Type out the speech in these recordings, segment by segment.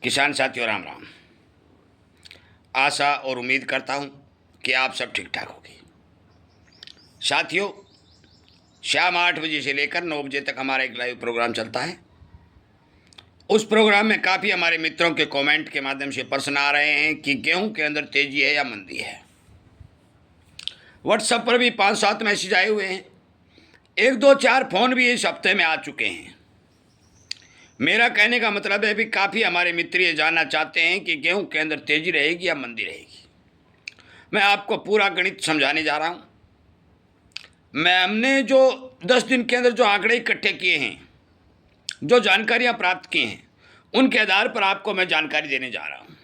किसान साथियों, राम राम। आशा और उम्मीद करता हूँ कि आप सब ठीक ठाक होगी। साथियों, शाम 8 बजे से लेकर 9 बजे तक हमारा एक लाइव प्रोग्राम चलता है। उस प्रोग्राम में काफ़ी हमारे मित्रों के कमेंट के माध्यम से प्रश्न आ रहे हैं कि गेहूं के अंदर तेजी है या मंदी है। व्हाट्सएप पर भी 5-7 मैसेज आए हुए हैं, 1-2-4 फ़ोन भी इस हफ्ते में आ चुके हैं। मेरा कहने का मतलब है भी काफ़ी हमारे मित्र ये जानना चाहते हैं कि गेहूं के अंदर तेजी रहेगी या मंदी रहेगी। मैं आपको पूरा गणित समझाने जा रहा हूं। हमने जो 10 दिन के अंदर जो आंकड़े इकट्ठे किए हैं, जो जानकारियां प्राप्त की हैं, उनके आधार पर आपको मैं जानकारी देने जा रहा हूं।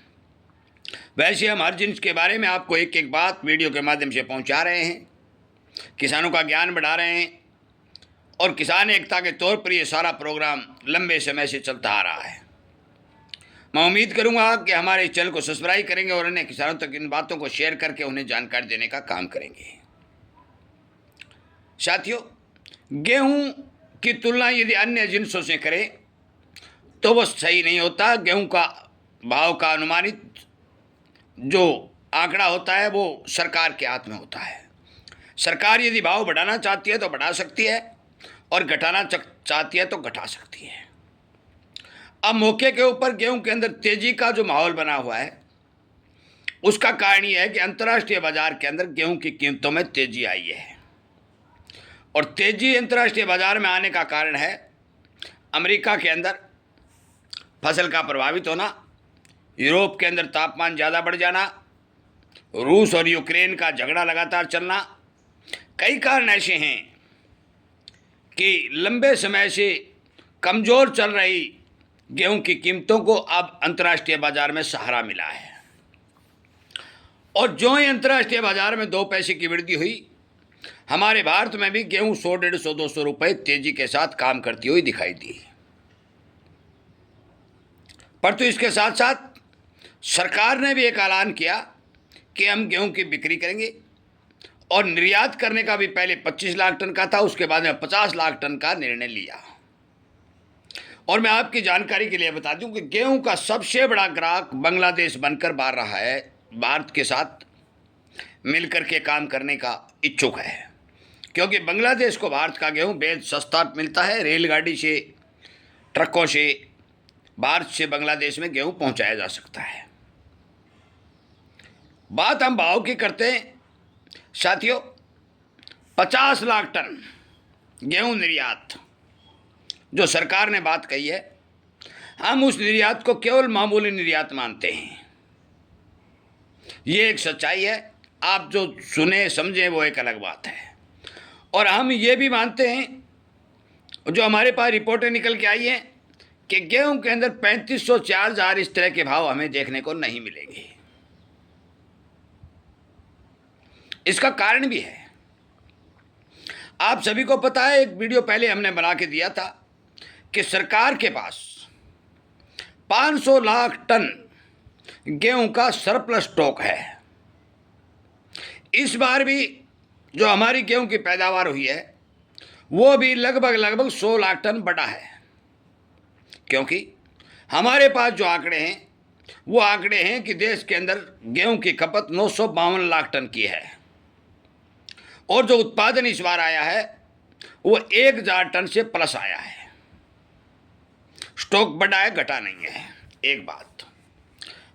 वैसे हम हर जिन्स के बारे में आपको एक एक बात वीडियो के माध्यम से पहुंचा रहे हैं, किसानों का ज्ञान बढ़ा रहे हैं और किसान एकता के तौर पर ये सारा प्रोग्राम लंबे समय से चलता आ रहा है। मैं उम्मीद करूंगा कि हमारे इस चैनल को सब्सक्राइब करेंगे और अन्य किसानों तक इन बातों को शेयर करके उन्हें जानकारी देने का काम करेंगे। साथियों, गेहूं की तुलना यदि अन्य जिन्सों से करें तो वह सही नहीं होता। गेहूं का भाव का अनुमानित जो आंकड़ा होता है वो सरकार के हाथ में होता है। सरकार यदि भाव बढ़ाना चाहती है तो बढ़ा सकती है और घटाना चाहती है तो घटा सकती है। अब मौके के ऊपर गेहूं के अंदर तेजी का जो माहौल बना हुआ है उसका कारण यह है कि अंतर्राष्ट्रीय बाजार के अंदर गेहूं की कीमतों में तेजी आई है। और तेजी अंतर्राष्ट्रीय बाजार में आने का कारण है अमेरिका के अंदर फसल का प्रभावित होना, यूरोप के अंदर तापमान ज़्यादा बढ़ जाना, रूस और यूक्रेन का झगड़ा लगातार चलना। कई कारण ऐसे हैं कि लंबे समय से कमज़ोर चल रही गेहूं की कीमतों को अब अंतर्राष्ट्रीय बाजार में सहारा मिला है। और जो ही अंतर्राष्ट्रीय बाजार में 2 पैसे की वृद्धि हुई, हमारे भारत में भी गेहूं 100, 150, 200 रुपये तेजी के साथ काम करती हुई दिखाई दी। पर तो इसके साथ साथ सरकार ने भी एक ऐलान किया कि हम गेहूं की बिक्री करेंगे और निर्यात करने का भी पहले 25 लाख टन का था, उसके बाद में 50 लाख टन का निर्णय लिया। और मैं आपकी जानकारी के लिए बता दूं कि गेहूं का सबसे बड़ा ग्राहक बांग्लादेश बनकर बाहर रहा है, भारत के साथ मिलकर के काम करने का इच्छुक है, क्योंकि बांग्लादेश को भारत का गेहूं बेहद सस्ता मिलता है। रेलगाड़ी से, ट्रकों से भारत से बांग्लादेश में गेहूं पहुंचाया जा सकता है। बात हम भाव की करते हैं साथियों, 50 लाख टन गेहूं निर्यात जो सरकार ने बात कही है, हम उस निर्यात को केवल मामूली निर्यात मानते हैं। ये एक सच्चाई है, आप जो सुने समझें वो एक अलग बात है। और हम ये भी मानते हैं, जो हमारे पास रिपोर्टें निकल के आई हैं, कि गेहूं के अंदर 3500, 4000 इस तरह के भाव हमें देखने को नहीं मिलेंगे। इसका कारण भी है, आप सभी को पता है, एक वीडियो पहले हमने बना के दिया था कि सरकार के पास 500 लाख टन गेहूं का सरप्लस स्टॉक है। इस बार भी जो हमारी गेहूं की पैदावार हुई है वो भी लगभग 100 लाख टन बढ़ा है, क्योंकि हमारे पास जो आंकड़े हैं वो आंकड़े हैं कि देश के अंदर गेहूं की खपत 952 लाख टन की है और जो उत्पादन इस बार आया है वो 1000 टन से प्लस आया है। स्टॉक बढ़ा है, घटा नहीं है, एक बात।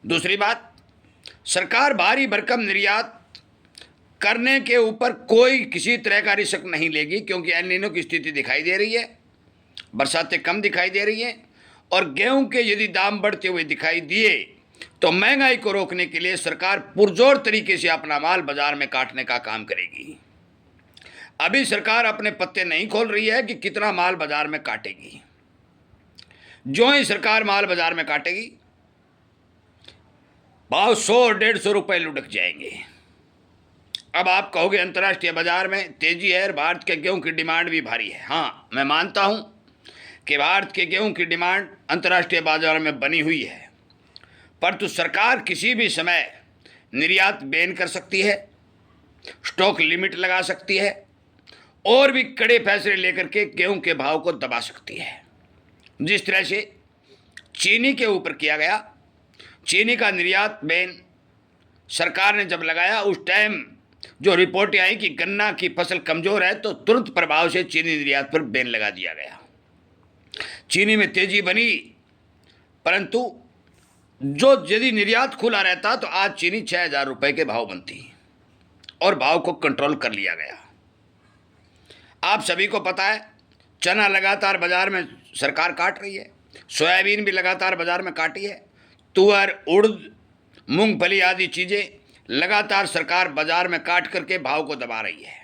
दूसरी बात, सरकार भारी भरकम निर्यात करने के ऊपर कोई किसी तरह का रिस्क नहीं लेगी, क्योंकि एल नीनो की स्थिति दिखाई दे रही है, बरसातें कम दिखाई दे रही हैं और गेहूं के यदि दाम बढ़ते हुए दिखाई दिए तो महंगाई को रोकने के लिए सरकार पुरजोर तरीके से अपना माल बाजार में काटने का काम करेगी। अभी सरकार अपने पत्ते नहीं खोल रही है कि कितना माल बाजार में काटेगी। जो ही सरकार माल बाजार में काटेगी, भाव 100 और 150 रुपये लुढ़क जाएंगे। अब आप कहोगे अंतर्राष्ट्रीय बाजार में तेजी है और भारत के गेहूं की डिमांड भी भारी है। हाँ, मैं मानता हूं कि भारत के गेहूं की डिमांड अंतर्राष्ट्रीय बाजार में बनी हुई है, परंतु सरकार किसी भी समय निर्यात बैन कर सकती है, स्टॉक लिमिट लगा सकती है और भी कड़े फैसले लेकर के गेहूं के भाव को दबा सकती है। जिस तरह से चीनी के ऊपर किया गया, चीनी का निर्यात बैन सरकार ने जब लगाया, उस टाइम जो रिपोर्टें आई कि गन्ना की फसल कमज़ोर है, तो तुरंत प्रभाव से चीनी निर्यात पर बैन लगा दिया गया। चीनी में तेजी बनी, परंतु जो यदि निर्यात खुला रहता तो आज चीनी 6,000 रुपये के भाव बनती और भाव को कंट्रोल कर लिया गया। आप सभी को पता है, चना लगातार बाजार में सरकार काट रही है, सोयाबीन भी लगातार बाजार में काटी है, तुअर, उड़द, मूंगफली आदि चीज़ें लगातार सरकार बाजार में काट करके भाव को दबा रही है।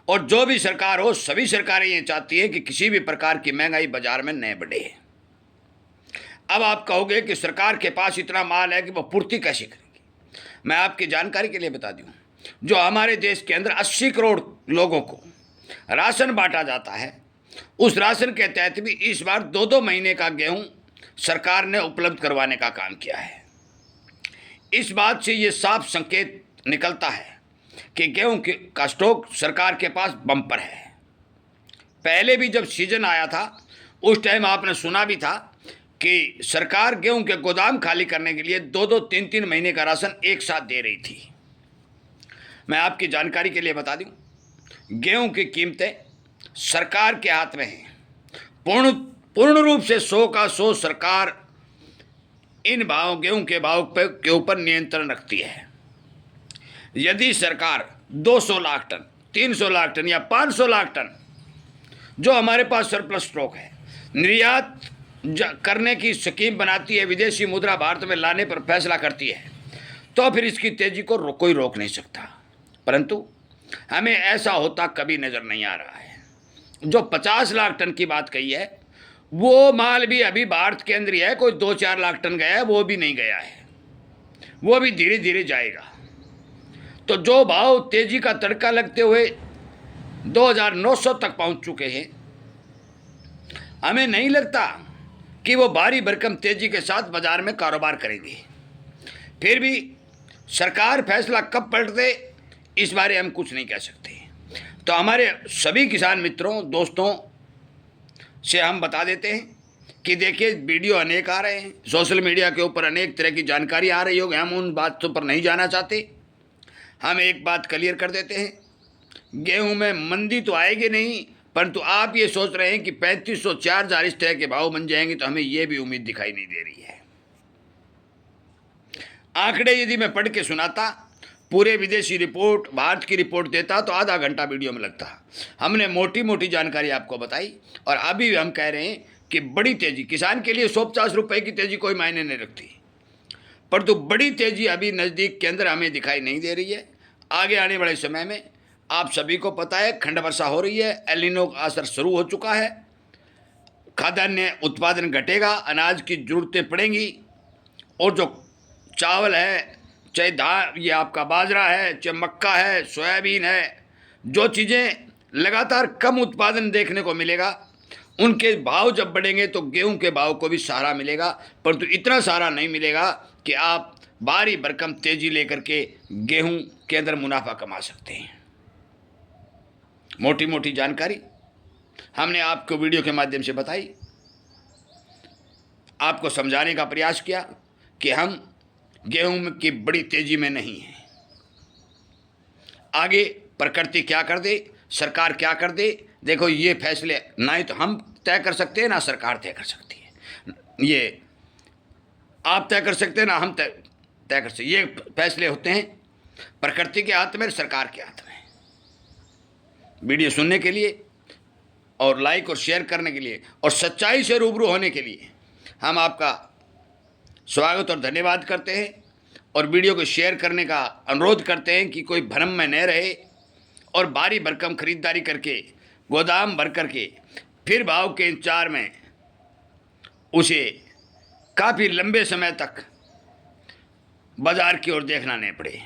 और जो भी सरकार हो, सभी सरकारें ये चाहती है कि किसी भी प्रकार की महंगाई बाजार में न बढ़े। अब आप कहोगे कि सरकार के पास इतना माल है कि वो पूर्ति कैसे करेगी। मैं आपकी जानकारी के लिए बता दूं, जो हमारे देश के अंदर 80 करोड़ लोगों को राशन बांटा जाता है, उस राशन के तहत भी इस बार 2-2 महीने का गेहूं सरकार ने उपलब्ध करवाने का काम किया है। इस बात से ये साफ संकेत निकलता है कि गेहूं का स्टॉक सरकार के पास बम्पर है। पहले भी जब सीजन आया था, उस टाइम आपने सुना भी था कि सरकार गेहूं के गोदाम खाली करने के लिए 2-2, 3-3 महीने का राशन एक साथ दे रही थी। मैं आपकी जानकारी के लिए बता दूं, गेहूं की कीमतें सरकार के हाथ में हैं। पूर्ण रूप से 100 का 100 सरकार इन भाव, गेहूं के भाव के ऊपर नियंत्रण रखती है। यदि सरकार 200 लाख टन, 300 लाख टन या 500 लाख टन जो हमारे पास सरप्लस स्टॉक है, निर्यात करने की स्कीम बनाती है, विदेशी मुद्रा भारत में लाने पर फैसला करती है, तो फिर इसकी तेजी को कोई रोक नहीं सकता। परंतु हमें ऐसा होता कभी नज़र नहीं आ रहा है। जो 50 लाख टन की बात कही है, वो माल भी अभी भारत के अंदर ही है, कोई 2-4 लाख टन गया है, वो भी नहीं गया है, वो भी धीरे धीरे जाएगा। तो जो भाव तेजी का तड़का लगते हुए 2,900 तक पहुंच चुके हैं, हमें नहीं लगता कि वो भारी भरकम तेजी के साथ बाजार में कारोबार करेंगे। फिर भी सरकार फैसला कब पलट दे, इस बारे हम कुछ नहीं कह सकते। तो हमारे सभी किसान मित्रों, दोस्तों से हम बता देते हैं कि देखिए, वीडियो अनेक आ रहे हैं, सोशल मीडिया के ऊपर अनेक तरह की जानकारी आ रही होगी, हम उन बातों पर नहीं जाना चाहते। हम एक बात क्लियर कर देते हैं, गेहूं में मंदी तो आएगी नहीं, परंतु आप ये सोच रहे हैं कि 3,500, 4,000 इस तरह के भाव बन जाएंगे, तो हमें ये भी उम्मीद दिखाई नहीं दे रही है। आंकड़े यदि मैं पढ़ के सुनाता, पूरे विदेशी रिपोर्ट, भारत की रिपोर्ट देता, तो आधा घंटा वीडियो में लगता। हमने मोटी मोटी जानकारी आपको बताई, और अभी हम कह रहे हैं कि बड़ी तेजी किसान के लिए 150 रुपये की तेजी कोई मायने नहीं रखती, परंतु बड़ी तेजी अभी नज़दीक के अंदर हमें दिखाई नहीं दे रही है। आगे आने वाले समय में आप सभी को पता है, खंड वर्षा हो रही है, एल नीनो का असर शुरू हो चुका है, खाद्यान्न उत्पादन घटेगा, अनाज की ज़रूरतें पड़ेंगी, और जो चावल है, चाहे धान, ये आपका बाजरा है, चाहे मक्का है, सोयाबीन है, जो चीज़ें लगातार कम उत्पादन देखने को मिलेगा, उनके भाव जब बढ़ेंगे तो गेहूं के भाव को भी सहारा मिलेगा, परंतु इतना सहारा नहीं मिलेगा कि आप भारी भरकम तेजी लेकर के गेहूं के अंदर मुनाफा कमा सकते हैं। मोटी मोटी जानकारी हमने आपको वीडियो के माध्यम से बताई, आपको समझाने का प्रयास किया कि हम गेहूं की बड़ी तेजी में नहीं हैं। आगे प्रकृति क्या कर दे, सरकार क्या कर दे, देखो ये फैसले ना ही तो हम तय कर सकते हैं, ना सरकार तय कर सकती है। ये आप तय कर सकते हैं, ना हम तय कर सकते। ये फैसले होते हैं प्रकृति के हाथ में, सरकार के हाथ में। वीडियो सुनने के लिए और लाइक और शेयर करने के लिए और सच्चाई से रूबरू होने के लिए हम आपका स्वागत और धन्यवाद करते हैं, और वीडियो को शेयर करने का अनुरोध करते हैं कि कोई भ्रम में न रहे और भारी भरकम खरीदारी करके गोदाम भर करके फिर भाव के इंतजार में उसे काफ़ी लंबे समय तक बाजार की ओर देखना नहीं पड़े।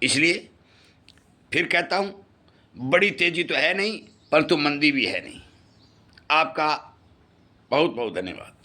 इसलिए फिर कहता हूँ, बड़ी तेज़ी तो है नहीं, परंतु मंदी भी है नहीं। आपका बहुत बहुत धन्यवाद।